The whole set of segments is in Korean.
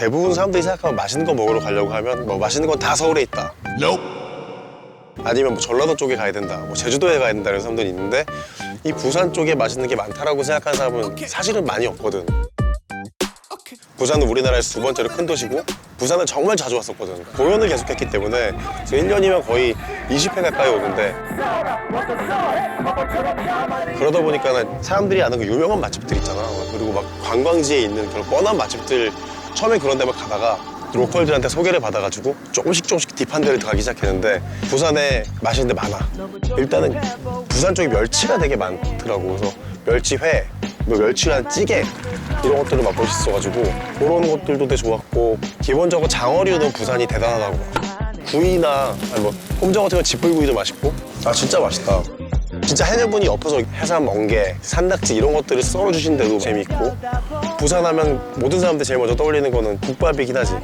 대부분 사람들이 생각하면 맛있는 거 먹으러 가려고 하면 뭐 맛있는 건 다 서울에 있다. 아니면 뭐 전라도 쪽에 가야 된다, 뭐 제주도에 가야 된다 이런 사람들이 있는데 이 부산 쪽에 맛있는 게 많다라고 생각하는 사람은 사실은 많이 없거든. 부산은 우리나라에서 두 번째로 큰 도시고 부산은 정말 자주 왔었거든. 공연을 계속했기 때문에 1년이면 거의 20회 가까이 오는데 그러다 보니까 사람들이 아는 그 유명한 맛집들 있잖아. 그리고 막 관광지에 있는 그런 뻔한 맛집들 처음에 그런 데만 가다가 로컬들한테 소개를 받아가지고 조금씩 딥한 데를 가기 시작했는데 부산에 맛있는 데 많아. 일단은 부산 쪽에 멸치가 되게 많더라고. 그래서 멸치회, 뭐 멸치랑 찌개 이런 것들을 맛볼 수 있어가지고 그런 것들도 되게 좋았고 기본적으로 장어류는 부산이 대단하다고. 구이나 아니 뭐 꼼장 같은 거 집불구이도 맛있고 아 진짜 맛있다. 진짜 해녀분이 옆에서 해삼, 멍게, 산낙지 이런 것들을 썰어주신데도 재밌고 부산 하면 모든 사람들이 제일 먼저 떠올리는 거는 국밥이긴 하지.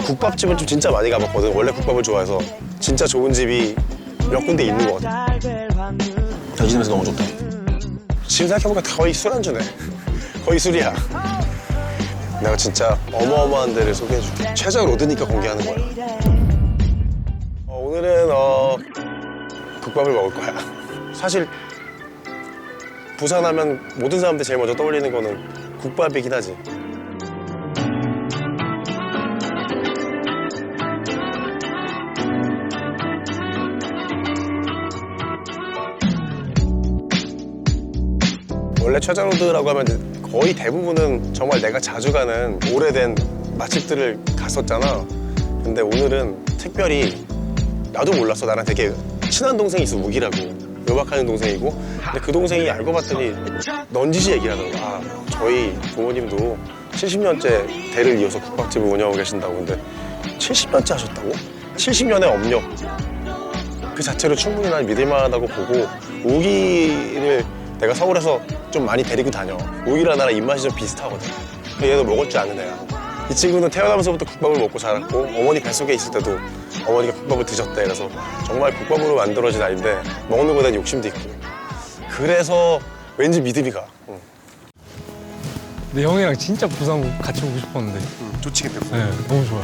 국밥집은 좀 진짜 많이 가봤거든. 원래 국밥을 좋아해서 진짜 좋은 집이 몇 군데 있는 것 같아. 이 집에서 너무 좋다. 지금 생각해보니까 거의 술안주네. 거의 술이야. 내가 진짜 어마어마한 데를 소개해줄게. 최저 로드니까 공개하는 거야. 오늘은 국밥을 먹을 거야. 사실 부산 하면 모든 사람들이 제일 먼저 떠올리는 거는 국밥이긴 하지. 원래 최저로드라고 하면 거의 대부분은 정말 내가 자주 가는 오래된 맛집들을 갔었잖아. 근데 오늘은 특별히 나도 몰랐어. 나랑 되게 친한 동생이 있어. 우기라고. 음악하는 동생이고. 근데 그 동생이 알고 봤더니 넌지시 얘기를 하더라고. 아, 저희 부모님도 70년째 대를 이어서 국밥집을 운영하고 계신다고. 근데 70년째 하셨다고? 70년의 업력 그 자체로 충분히 난 믿을만하다고 보고 우기를 내가 서울에서 좀 많이 데리고 다녀. 우기랑 나랑 입맛이 좀 비슷하거든. 얘도 먹을 줄 아는 애야. 이 친구는 태어나면서부터 국밥을 먹고 자랐고 어머니 뱃속에 있을 때도 어머니가 국밥을 드셨대. 그래서 정말 국밥으로 만들어진 아이인데 먹는 거에 대한 욕심도 있고 그래서 왠지 믿음이 가. 응. 근데 형이랑 진짜 부산 같이 오고 싶었는데. 좋지 근데. 네, 너무 좋아요.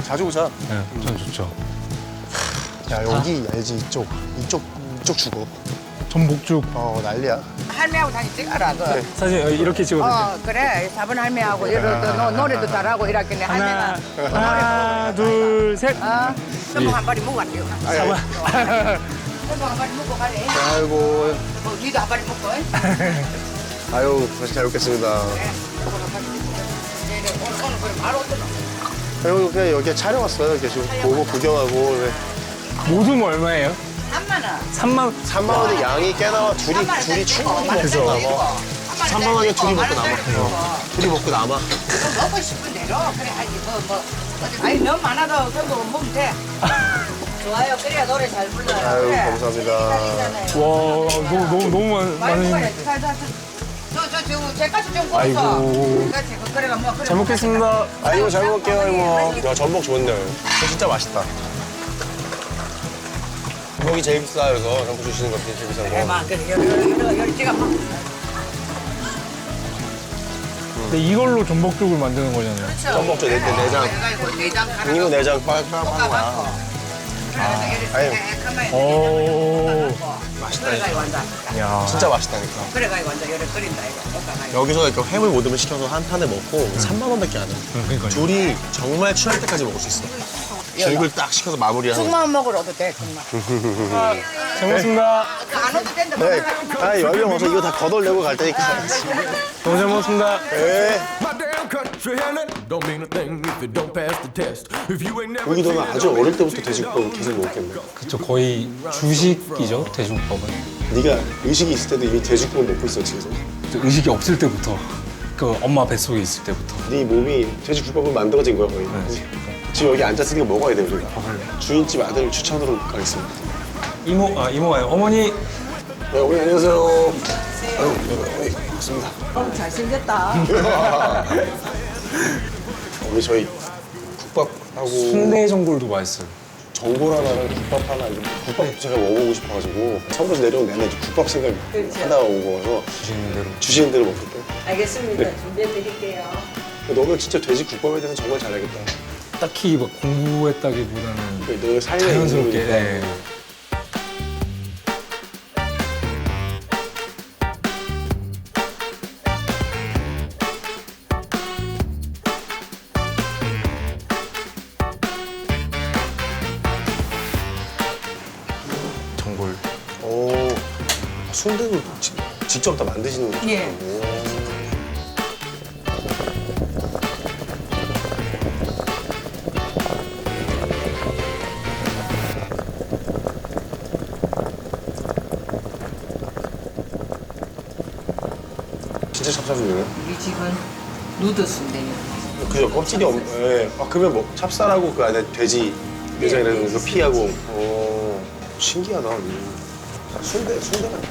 자주 오자. 네, 전 좋죠. 야 여기 알지? 이쪽 죽어. 전복죽. 난리야. 할매하고 다니 찍어라 그. 그래. 사진 이렇게 찍어도 돼. 그래 4번 할매하고 이런 노래도 잘하고 이렇게 하나, 할매가 하나, 둘, 셋. 전복 한 마리 먹었대요. 전복 한 마리 먹고 가래. 아이고. 니도 한 마리 먹고. 아유 다시 잘 먹겠습니다. 오늘 그래 바로 오더라. 그리고 그냥 여기 촬영 왔어요. 이렇게 지금 보고 구경하고. 네. 모둠 얼마예요? 3만 원. 3만. 3만 원에 양이 꽤 나와. 둘이 충분히 먹고 남아. 3만 원에 둘이 먹고 남아. 둘이 먹고 남아. 먹고 싶은 대로 그래 하지 뭐. 아니 너무 많아도 전부 먹으면 돼. 좋아요. 그래야 노래 잘 불러요. 아유 그래. 감사합니다. 와, 너무 많이 먹어야 많이. 돼. 저 제까지 좀 먹었어. 아이고. 제까지 그래가 뭐 그래. 잘 먹겠습니다. 아이고 잘 먹을게요 이모. 야 전복 좋은데요. 진짜 맛있다. 전복이 제일 비싸. 그래서 전복 주시는 것들이 제일 비싼 거. 막 그래 여기 제가 막. 근데 이걸로 전복죽을 만드는 거잖아요. 전복죠 내장. 내장 갈아. 이거 내장 빡빡 하는 거야. 아유. 오. 맛있다. 그래가 완다. 야. 진짜 맛있다니까. 그래가 완다. 여기 끓인다 이거. 여기서 이렇게 해물 모듬을 시켜서 한 판에 먹고 3만 원밖에 안 해. 그러니까요. 둘이 정말 취할 때까지 먹을 수 있어. 죽을 딱 시켜서 마무리하고. 죽만 먹으러도 돼 죽만. 잘 먹습니다. 안 와도 된다. 네. 아 연령 와서 이거 다 거덜내고 갈 테니까. 너무 잘 먹습니다. 네. My damn country and it don't mean a thing if you don't pass the test. If you ain't never 여기도는 아주 어릴 때부터 돼지국밥을 계속 먹겠네. 그쵸, 거의 주식이죠, 돼지국밥은. 네가 의식이 있을 때도 이미 돼지국밥을 먹고 있었지 계속. 의식이 없을 때부터, 그 엄마 뱃속에 있을 때부터. 네 몸이 돼지국밥을 만들어진 거야 거의. 지금 여기 앉았으니까 먹어야 돼 우리가. 주인집 아들 추천으로 가겠습니다. 이모가 아니라 어머니. 네, 어머니 안녕하세요. 아유, 네, 반갑습니다. 잘생겼다. 어머니 저희 국밥하고 순대 전골도 맛있어요. 전골 하나랑 국밥 하나. 국밥 제가 먹어보고 싶어가지고 서울에서 내려온 내내 이제 국밥 생각 하다가 온 거라서 주시는 대로. 주시는 대로 먹을게요. 알겠습니다. 준비해 드릴게요. 너는 진짜 돼지 국밥에 대해서 정말 잘 알겠다. 딱히 막 공부했다기보다는 너 삶의 자연스럽게. 일부니까. 예. 전골. 오, 순대도 직접 다 만드시는 거죠? 예. 오. 진짜 찹쌀순대네. 우리 집은 누드 순대요. 그죠, 껍질이 예. 아, 그러면 뭐 찹쌀하고 그 안에 돼지 내장이라는 예, 거 피하고. 오, 신기하다. 순대가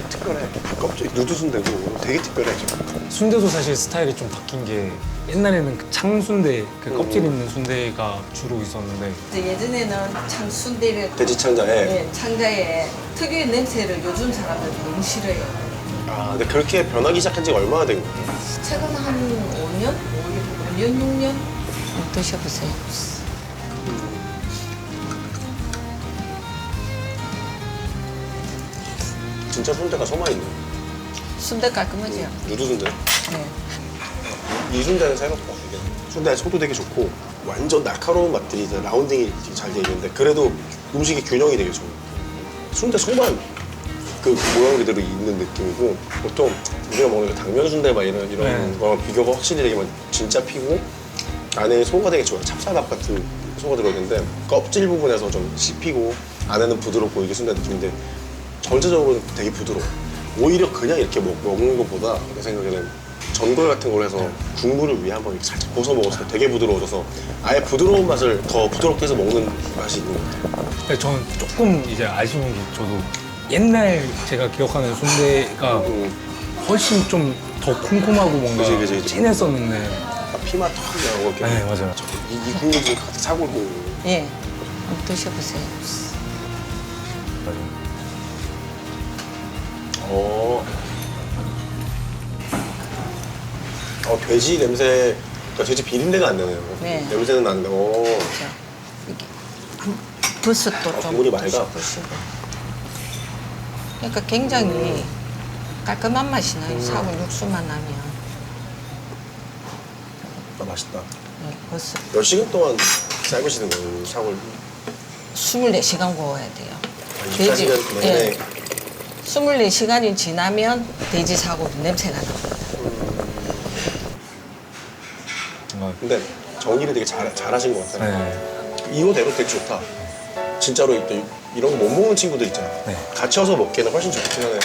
특별해. 껍질 누드 순대고 되게 특별해. 지금. 순대도 사실 스타일이 좀 바뀐 게 옛날에는 그 창순대, 그 껍질 있는 순대가 주로 있었는데 예전에는 참 순대를 돼지 창자에. 예, 창자에 특유의 냄새를 요즘 사람들이 너무 싫어해요. 아, 근데 그렇게 변하기 시작한 지가 얼마나 된 거예요? 최근 한 5년? 5년, 6년? 드셔보세요. 진짜 순대가 소맛있네. 순대 깔끔하지요? 누드 순대. 네. 이 순대는 새롭다. 이게. 순대 소도 되게 좋고 완전 날카로운 맛들이 이제 라운딩이 잘 돼 있는데 그래도 음식의 균형이 되게 좋은. 순대 소만 그 모양 그대로 있는 느낌이고 보통 우리가 먹는 그 당면 순대 막 이런 네. 거랑 비교가 확실히 되게 진짜 피고 안에 소가 되게 좋아요. 찹쌀밥 같은 소가 들어있는데 껍질 부분에서 좀 씹히고 안에는 부드럽고 이게 순대 느낌인데 전체적으로 되게 부드러워. 오히려 그냥 이렇게 먹는 것보다 내 생각에는 전골 같은 걸 해서 국물을 위에 한번 이렇게 살짝 벗어 먹었을 때 되게 부드러워져서 아예 부드러운 맛을 더 부드럽게 해서 먹는 맛이 있는 것 같아요. 근데 저는 조금 이제 아쉬운 게 저도 옛날 제가 기억하는 순대가 훨씬 좀 더 쿰쿰하고 뭔가 그치. 진했었는데 아, 피맛 턱 나고 이렇게 네 맞아요. 이 국물 좀 가득 차고 예. 한번 드셔보세요. 돼지 냄새, 그러니까 돼지 비린내가 안 나네요. 네. 냄새는 안 나고. 자, 이게 버섯도 좀 국물이 맑아. 드셔보시고. 그러니까 굉장히 깔끔한 맛이 나요. 사골 육수만 나면. 아, 맛있다. 네, 버섯. 몇 시간 동안 삶으시는 거예요, 사골? 24시간 구워야 돼요. 24시간 내내. 24시간이 지나면 돼지 사골 냄새가 납니다. 뭔가 근데 정리를 되게 잘하신 것 같아요. 네. 이거대로 되게 좋다. 진짜로 이런 거 못 먹는 친구들 있잖아. 네. 같이 와서 먹기에는 훨씬 좋긴 하네.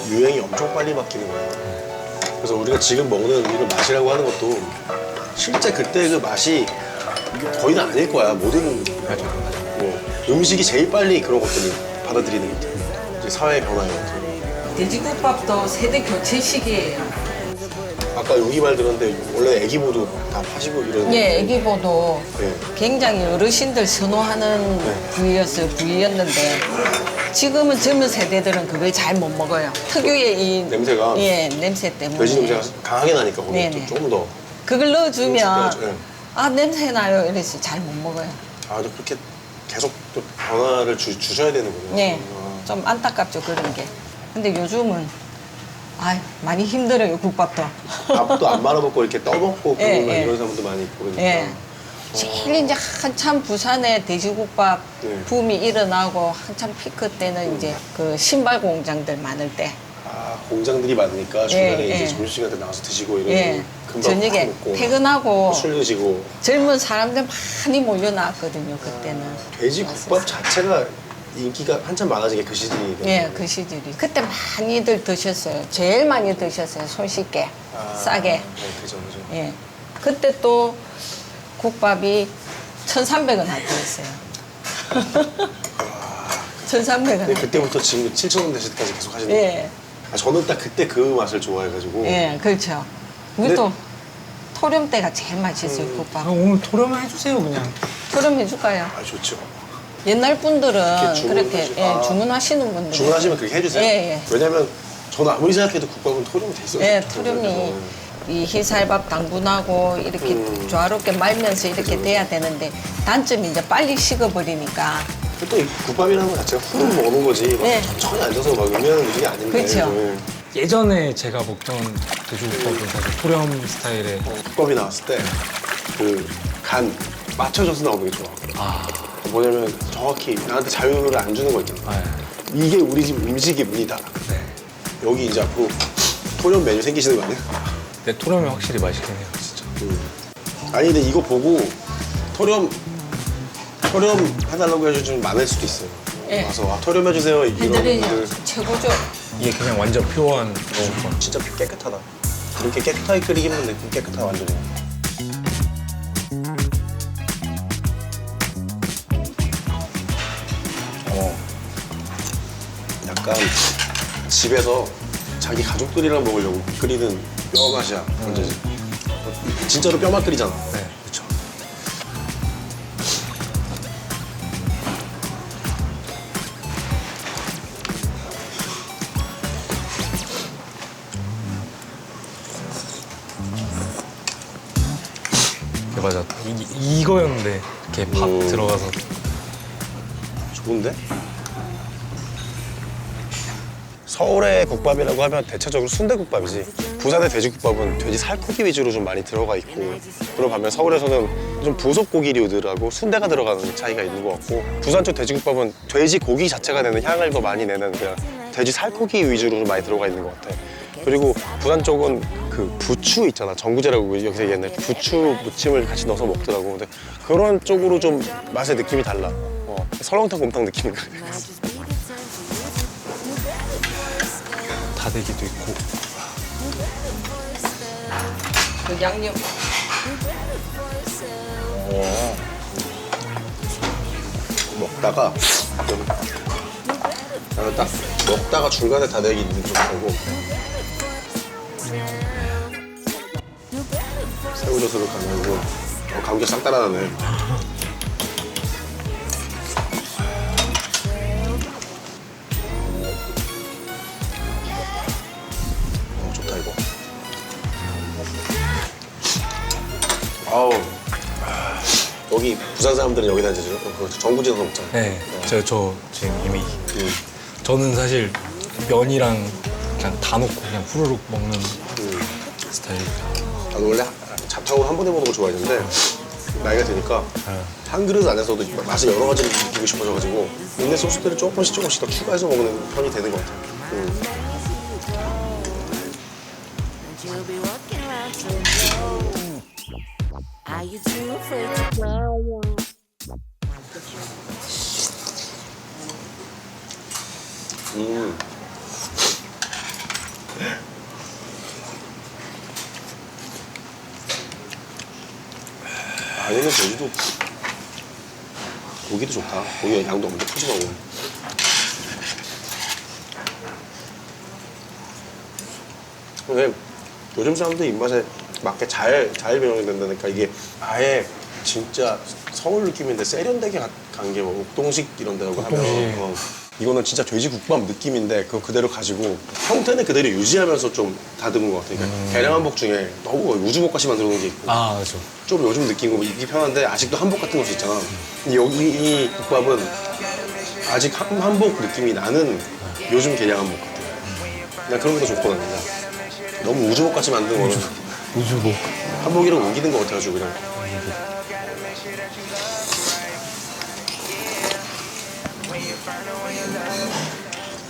유행이 엄청 빨리 바뀌는 거야. 그래서 우리가 지금 먹는 이런 맛이라고 하는 것도 실제 그때 그 맛이 거의 다 아닐 거야. 모든 뭐 음식이 제일 빨리 그런 것들을 받아들이는 것 같아. 이제 사회의 변화에 같은. 돼지국밥도 세대 교체 시기예요. 아까 여기 말 들었는데 원래 애기보도 다 파시고 이런. 예, 애기보도 네. 굉장히 어르신들 선호하는 부위였는데 지금은 젊은 세대들은 그걸 잘 못 먹어요. 특유의 이 냄새가. 예, 냄새 때문에. 돼지 냄새가 강하게 나니까 거기 네네. 좀 더. 그걸 넣어주면 네. 아 냄새 나요 이래서 잘 못 먹어요. 아, 근데 그렇게 계속 또 변화를 주셔야 되는구나. 네, 아. 좀 안타깝죠 그런 게. 근데 요즘은 아 많이 힘들어요 국밥도. 밥도 안 말아먹고 이렇게 떠먹고 예, 그러면 예. 이런 사람도 많이 있고 그러니까. 예. 제일 이제 한참 부산에 돼지국밥 네. 붐이 일어나고 한참 피크 때는 이제 그 신발 공장들 많을 때. 아, 공장들이 많으니까 중간에 예, 이제 예. 점심시간 때 나와서 드시고 이러면 예. 금방 저녁에 먹고 퇴근하고 술 드시고. 젊은 사람들 많이 몰려나왔거든요 그때는. 돼지국밥 자체가 인기가 한참 많아진 게 그 시즌이거든요. 예, 그 시절이. 그때 많이들 드셨어요. 제일 많이 드셨어요. 손쉽게, 아, 싸게. 네, 그죠. 예. 그때 또 국밥이 1,300원 한 개 있어요. 1,300원. 근데 그때부터 지금 7,000원 되실 때까지 계속 하시는 거예요? 예. 아, 저는 딱 그때 그 맛을 좋아해가지고. 예, 그렇죠. 우리 근데- 또 토렴때가 제일 맛있어요, 아, 국밥. 오늘 토렴 해주세요 그냥. 토렴 해줄까요? 아, 좋죠. 옛날 분들은 이렇게 그렇게 주문하시- 예, 아. 주문하시는 분들. 주문하시면 그렇게 해주세요. 예, 예. 왜냐면 저는 아무리 생각해도 국밥은 토렴이 돼 있어요. 예, 토렴이. 이 희살밥 당분하고 이렇게 조화롭게 말면서 이렇게 돼야 되는데 단점이 이제 빨리 식어버리니까. 또 이 국밥이라는 거 자체가 후루룩 먹는 거지. 막 네. 천천히 앉아서 막 의미하는 음식이 아닌데. 그렇죠. 네. 예전에 제가 먹던 돼지국밥은 사실 토렴 스타일의 국밥이 나왔을 때 그 간 맞춰줘서 나오는 게 좋아. 아, 뭐냐면 정확히 나한테 자유를 안 주는 거 있잖아. 네. 이게 우리 집 음식의 문이다. 네. 여기 이제 앞으로 토렴 메뉴 생기시는 거 아니야? 근데 토렴이 확실히 맛있긴 해요, 진짜. 아니 근데 이거 보고 토렴 해달라고 해서 좀 많을 수도 있어요. 예. 와서 아, 토렴 해주세요 이런 해드리죠. 분들 최고죠. 이게 그냥 완전 표현 돼지국밥. 진짜 깨끗하다. 이렇게 깨끗하게 끓이기만 하면 깨끗하다 완전히. 약간 집에서 자기 가족들이랑 먹으려고 끓이는 뼈 맛이야. 완전히. 진짜로 뼈맛 끓이잖아. 네, 그렇죠. 네, 맞아. 이거였는데 이렇게 밥 들어가서 좋은데? 서울의 국밥이라고 하면 대체적으로 순대국밥이지 부산의 돼지국밥은 돼지 살코기 위주로 좀 많이 들어가 있고 그리고 반면 서울에서는 좀 부속고기류들하고 순대가 들어가는 차이가 있는 것 같고 부산 쪽 돼지국밥은 돼지 고기 자체가 내는 향을 더 많이 내는 그냥 돼지 살코기 위주로 좀 많이 들어가 있는 것 같아. 그리고 부산 쪽은 그 부추 있잖아. 전구제라고 여기서 얘기했는데 부추 무침을 같이 넣어서 먹더라고. 근데 그런 쪽으로 좀 맛의 느낌이 달라. 설렁탕 곰탕 느낌인가. 다대기도 있고. 그 양념. 먹다가 나는 딱 먹다가 중간에 다대기 있는 좀 보고 새우젓으로 가면 감기 싹 따라나네. 좋다 이거. 아우 여기 부산 사람들은 여기다 이제 전구지에서 먹잖아. 네, 저 지금 이미 저는 사실 면이랑 그냥 다 넣고 그냥 후루룩 먹는 스타일이에요. 나도 원래 잡탕으로 한 번에 먹는 거 좋아했는데 나이가 드니까 한 그릇 안에서도 맛을 여러 가지를 느끼고 싶어져가지고 있는 소스들을 조금씩 더 추가해서 먹는 편이 되는 것 같아요. You'll be walking around saying, are you too afraid to go? 아니면 제주도 고기도 좋다. 고기 양도 엄청 푸짐하고. 근데 요즘 사람들 입맛에 맞게 잘 변형이 된다니까 이게 아예 진짜 서울 느낌인데 세련되게 간 게 뭐 옥동식 이런 데라고 하면 이거는 진짜 돼지국밥 느낌인데 그거 그대로 가지고 형태는 그대로 유지하면서 좀 다듬은 것 같아요. 그러니까 계량 한복 중에 너무 우주복같이 만들어 놓은 게 있고 아, 그렇죠. 좀 요즘 느낀 거 입기 편한데 아직도 한복 같은 것이 있잖아. 근데 여기 이 국밥은 아직 한복 느낌이 나는 요즘 계량 한복 같아요. 난 그런 게 더 좋거든. 그냥. 너무 우주복같이 만든 거는 우주복. 한복이랑 우기는 것 같아가지고 그냥.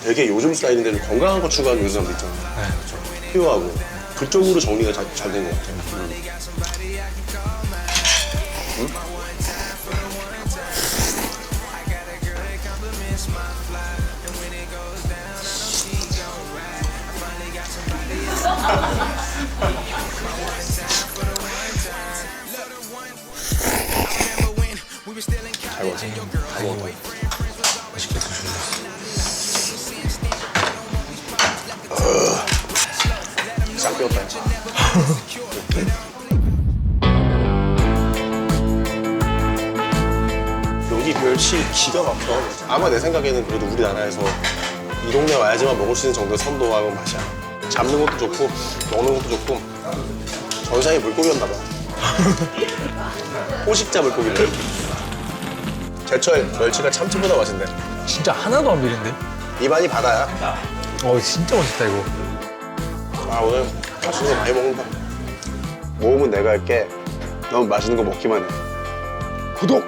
되게 요즘 스타일인데 좀 건강한 거 추가하는 요즘 사람들 있잖아. 네, 그렇죠. 필요하고 그쪽으로 정리가 잘 된 것 같아요. 잘 먹었어. 잘 먹었다. 맛있게 드시고. 싹 비웠다. 여기 멸치 기가 막혀. 아마 내 생각에는 그래도 우리나라에서 이 동네 와야지만 먹을 수 있는 정도의 선도하고 맛이야. 잡는 것도 좋고 먹는 것도 좋고 전상이 물고기였나 봐. 포식자 물고기를. 제철 멸치가 참치보다 맛있네. 진짜 하나도 안 비린데? 입안이 바다야. 진짜 맛있다 이거. 아 오늘 맛있는 거 많이 먹는다. 모험은 내가 할게. 넌 맛있는 거 먹기만 해. 구독!